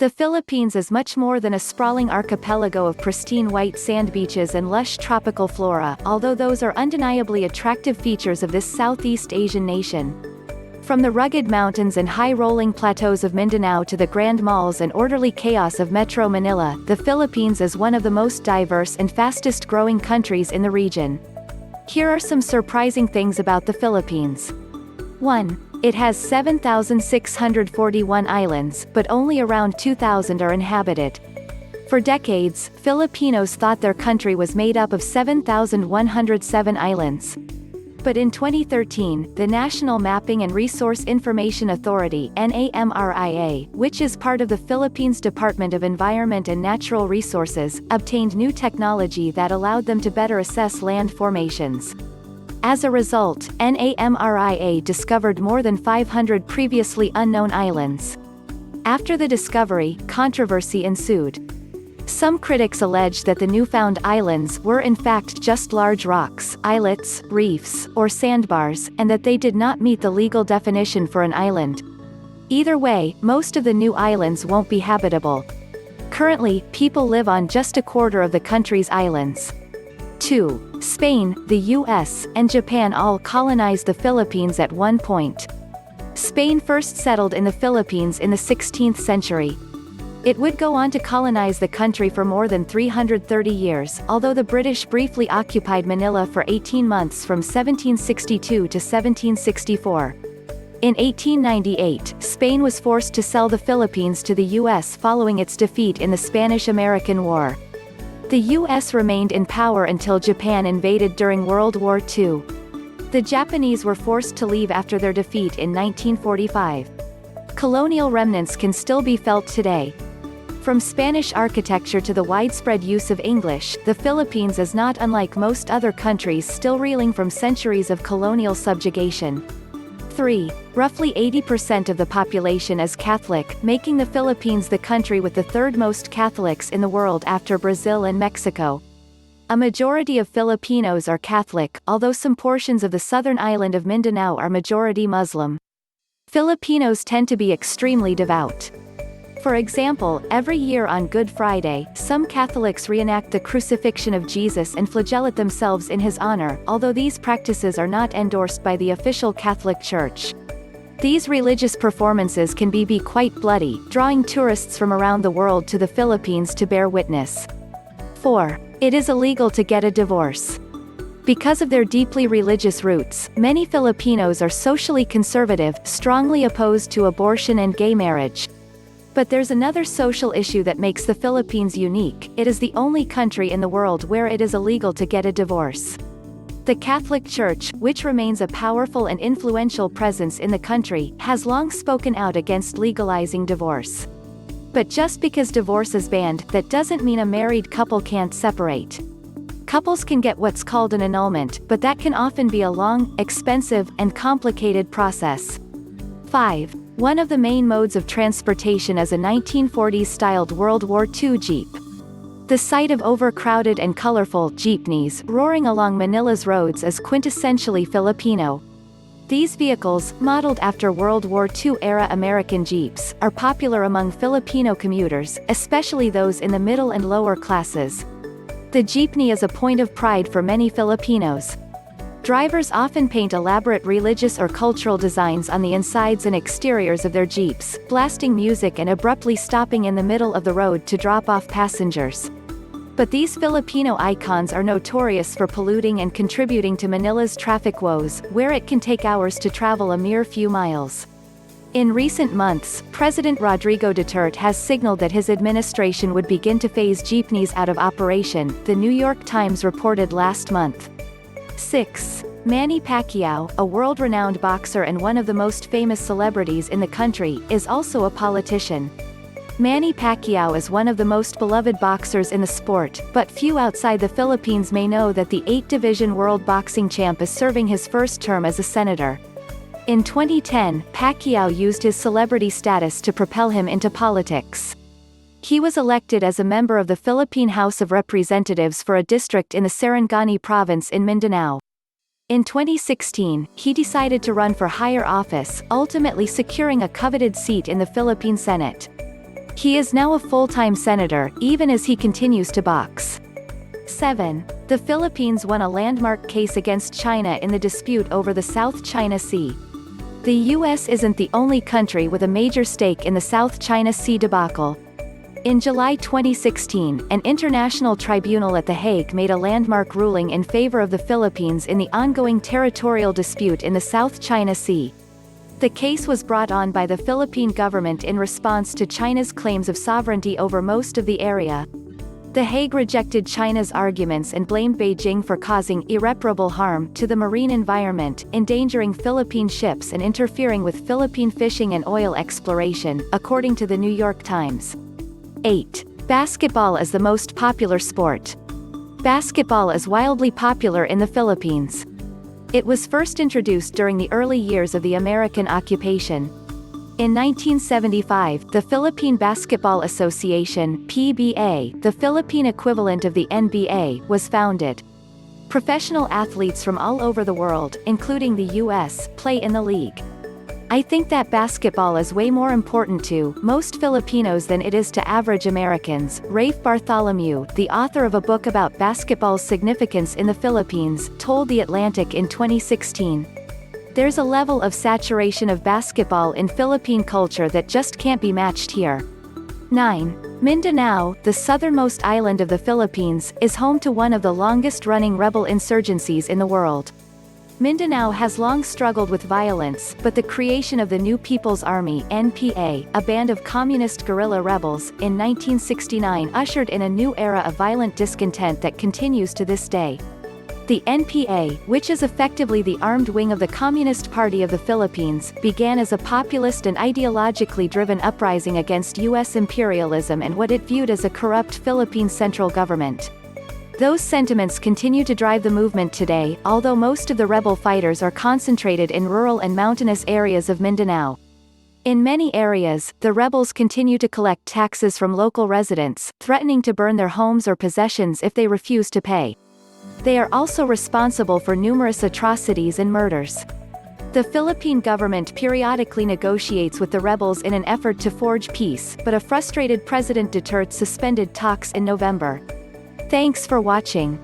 The Philippines is much more than a sprawling archipelago of pristine white sand beaches and lush tropical flora, although those are undeniably attractive features of this Southeast Asian nation. From the rugged mountains and high-rolling plateaus of Mindanao to the grand malls and orderly chaos of Metro Manila, the Philippines is one of the most diverse and fastest-growing countries in the region. Here are some surprising things about the Philippines. 1. It has 7,641 islands, but only around 2,000 are inhabited. For decades, Filipinos thought their country was made up of 7,107 islands. But in 2013, the National Mapping and Resource Information Authority (NAMRIA), which is part of the Philippines Department of Environment and Natural Resources, obtained new technology that allowed them to better assess land formations. As a result, NAMRIA discovered more than 500 previously unknown islands. After the discovery, controversy ensued. Some critics alleged that the newfound islands were in fact just large rocks, islets, reefs, or sandbars, and that they did not meet the legal definition for an island. Either way, most of the new islands won't be habitable. Currently, people live on just a quarter of the country's islands. 2. Spain, the US, and Japan all colonized the Philippines at one point. Spain first settled in the Philippines in the 16th century. It would go on to colonize the country for more than 330 years, although the British briefly occupied Manila for 18 months from 1762 to 1764. In 1898, Spain was forced to sell the Philippines to the US following its defeat in the Spanish-American War. The US remained in power until Japan invaded during World War II. The Japanese were forced to leave after their defeat in 1945. Colonial remnants can still be felt today. From Spanish architecture to the widespread use of English, the Philippines is not unlike most other countries still reeling from centuries of colonial subjugation. 3. Roughly 80% of the population is Catholic, making the Philippines the country with the third most Catholics in the world after Brazil and Mexico. A majority of Filipinos are Catholic, although some portions of the southern island of Mindanao are majority Muslim. Filipinos tend to be extremely devout. For example, every year on Good Friday, some Catholics reenact the crucifixion of Jesus and flagellate themselves in his honor, although these practices are not endorsed by the official Catholic Church. These religious performances can be quite bloody, drawing tourists from around the world to the Philippines to bear witness. 4. It is illegal to get a divorce. Because of their deeply religious roots, many Filipinos are socially conservative, strongly opposed to abortion and gay marriage. But there's another social issue that makes the Philippines unique: it is the only country in the world where it is illegal to get a divorce. The Catholic Church, which remains a powerful and influential presence in the country, has long spoken out against legalizing divorce. But just because divorce is banned, that doesn't mean a married couple can't separate. Couples can get what's called an annulment, but that can often be a long, expensive, and complicated process. 5. One of the main modes of transportation is a 1940s-styled World War II Jeep. The sight of overcrowded and colorful jeepneys roaring along Manila's roads is quintessentially Filipino. These vehicles, modeled after World War II-era American Jeeps, are popular among Filipino commuters, especially those in the middle and lower classes. The jeepney is a point of pride for many Filipinos. Drivers often paint elaborate religious or cultural designs on the insides and exteriors of their Jeeps, blasting music and abruptly stopping in the middle of the road to drop off passengers. But these Filipino icons are notorious for polluting and contributing to Manila's traffic woes, where it can take hours to travel a mere few miles. In recent months, President Rodrigo Duterte has signaled that his administration would begin to phase jeepneys out of operation, The New York Times reported last month. 6. Manny Pacquiao, a world-renowned boxer and one of the most famous celebrities in the country, is also a politician. Manny Pacquiao is one of the most beloved boxers in the sport, but few outside the Philippines may know that the 8-division world boxing champ is serving his first term as a senator. In 2010, Pacquiao used his celebrity status to propel him into politics. He was elected as a member of the Philippine House of Representatives for a district in the Sarangani province in Mindanao. In 2016, he decided to run for higher office, ultimately securing a coveted seat in the Philippine Senate. He is now a full-time senator, even as he continues to box. 7. The Philippines won a landmark case against China in the dispute over the South China Sea. The U.S. isn't the only country with a major stake in the South China Sea debacle. In July 2016, an international tribunal at The Hague made a landmark ruling in favor of the Philippines in the ongoing territorial dispute in the South China Sea. The case was brought on by the Philippine government in response to China's claims of sovereignty over most of the area. The Hague rejected China's arguments and blamed Beijing for causing irreparable harm to the marine environment, endangering Philippine ships and interfering with Philippine fishing and oil exploration, according to the New York Times. 8. Basketball is the most popular sport. Basketball is wildly popular in the Philippines. It was first introduced during the early years of the American occupation. In 1975, the Philippine Basketball Association (PBA), the Philippine equivalent of the NBA, was founded. Professional athletes from all over the world, including the US, play in the league. I think that basketball is way more important to most Filipinos than it is to average Americans, Rafe Bartholomew, the author of a book about basketball's significance in the Philippines, told The Atlantic in 2016. There's a level of saturation of basketball in Philippine culture that just can't be matched here. 9. Mindanao, the southernmost island of the Philippines, is home to one of the longest-running rebel insurgencies in the world. Mindanao has long struggled with violence, but the creation of the New People's Army (NPA), a band of communist guerrilla rebels, in 1969 ushered in a new era of violent discontent that continues to this day. The NPA, which is effectively the armed wing of the Communist Party of the Philippines, began as a populist and ideologically driven uprising against U.S. imperialism and what it viewed as a corrupt Philippine central government. Those sentiments continue to drive the movement today, although most of the rebel fighters are concentrated in rural and mountainous areas of Mindanao. In many areas, the rebels continue to collect taxes from local residents, threatening to burn their homes or possessions if they refuse to pay. They are also responsible for numerous atrocities and murders. The Philippine government periodically negotiates with the rebels in an effort to forge peace, but a frustrated President Duterte suspended talks in November. Thanks for watching.